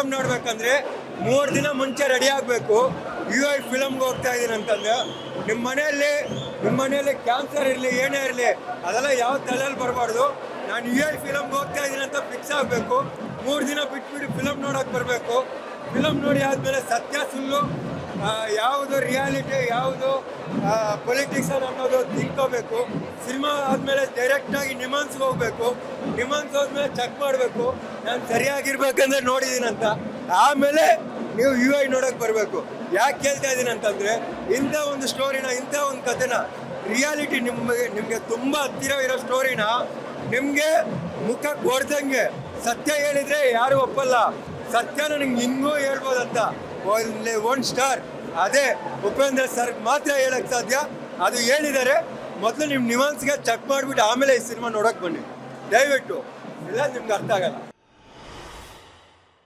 Film ನೋಡ್ಬೇಕಂದ್ರೆ 3 ದಿನ ಮುಂಚೆ ರೆಡಿ ಆಗಬೇಕು. UI ಫಿಲಮ್ಗೆ ಹೋಗ್ತಾ ಇದ್ದೀನಿ ಅಂತಂದ್ರೆ ನಿಮ್ಮ ಮನೆಯಲ್ಲಿ ಕ್ಯಾನ್ಸರ್ ಇರಲಿ ಏನೇ ಇರಲಿ ಅದೆಲ್ಲ ಯಾವ ತಲೆಯಲ್ಲಿ ಬರಬಾರ್ದು. ನಾನು UI ಫಿಲಮ್ಗೆ ಹೋಗ್ತಾ ಇದ್ದೀನಿ ಅಂತ ಫಿಕ್ಸ್ ಆಗಬೇಕು. 3 ದಿನ ಬಿಟ್ಬಿಟ್ಟು ಫಿಲಮ್ ನೋಡೋಕೆ ಬರಬೇಕು. ಫಿಲಮ್ ನೋಡಿ ಆದಮೇಲೆ ಸತ್ಯ ಸುಳ್ಳು ಯಾವುದು ರಿಯಾಲಿಟಿ ಯಾವುದು ಪೊಲಿಟಿಕ್ಸ್ ಅನ್ನೋದು ತಿಳ್ಕೋಬೇಕು. ಸಿನಿಮಾ ಆದಮೇಲೆ ಡೈರೆಕ್ಟಾಗಿ ನಿಮಾನ್ಸ್ಗೆ ಹೋಗಬೇಕು. ನಿಮಾನ್ಸ್ ಹೋದ್ಮೇಲೆ ಚೆಕ್ ಮಾಡಬೇಕು ನಾನು ಸರಿಯಾಗಿರ್ಬೇಕಂದ್ರೆ ನೋಡಿದ್ದೀನಂತ. ಆಮೇಲೆ ನೀವು UI ನೋಡೋಕೆ ಬರಬೇಕು. ಯಾಕೆ ಕೇಳ್ತಾ ಇದ್ದೀನಿ ಅಂತಂದರೆ ಇಂಥ ಒಂದು ಸ್ಟೋರಿನ ಇಂಥ ಒಂದು ಕಥೆನ ರಿಯಾಲಿಟಿ ನಿಮಗೆ ತುಂಬ ಹತ್ತಿರ ಇರೋ ಸ್ಟೋರಿನ ನಿಮಗೆ ಮುಖಕ್ಕೆ ಹೊಡೆದಂಗೆ ಸತ್ಯ ಹೇಳಿದರೆ ಯಾರು ಒಪ್ಪಲ್ಲ. ಸತ್ಯನ ನಿಮ್ಗೆ ಹಿಂಗೂ ಹೇಳ್ಬೋದಂತ 1 ಸ್ಟಾರ್ ಅದೇ ಉಪೇಂದ್ರ ಸರ್ ಮಾತ್ರ ಹೇಳಕ್ಕೆ ಸಾಧ್ಯ. ಅದು ಹೇಳಿದ್ದಾರೆ. ಮೊದಲು ನಿಮ್ಮ ನಿವಾನ್ಸ್ಗೆ ಚೆಕ್ ಮಾಡಿಬಿಟ್ಟು ಆಮೇಲೆ ಈ ಸಿನಿಮಾ ನೋಡೋಕೆ ಬನ್ನಿ ದಯವಿಟ್ಟು. ಇಲ್ಲ ನಿಮ್ಗೆ ಅರ್ಥ ಆಗಲ್ಲ.